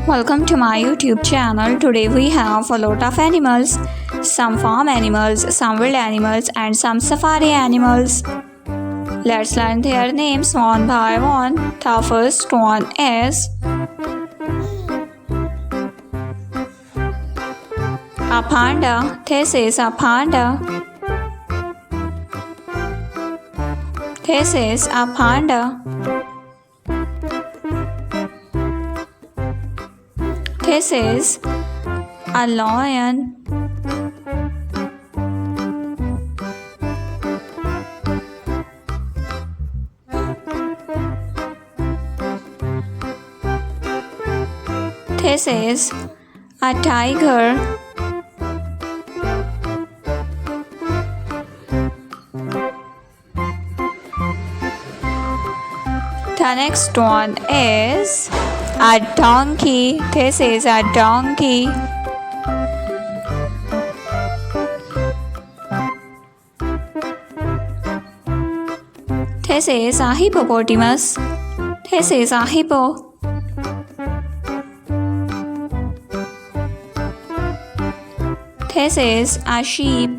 Welcome to my YouTube channel. Today we have a lot of animals, some farm animals, some wild animals and some safari animals. Let's learn their names one by one. The first one is a panda. This is a panda. This is a panda. This is a lion. This is a tiger. The next one is a donkey. This is a donkey. This is a hippopotamus. This is a hippo. This is a sheep.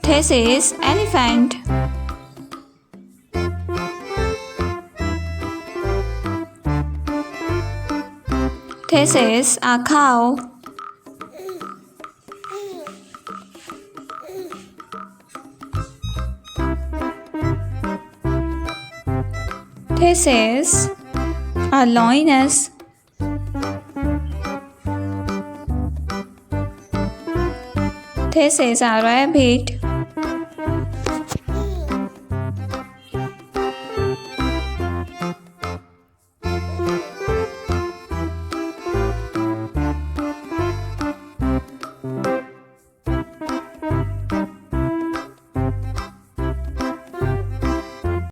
This is elephant. This is a cow. This is a lioness. This is a rabbit.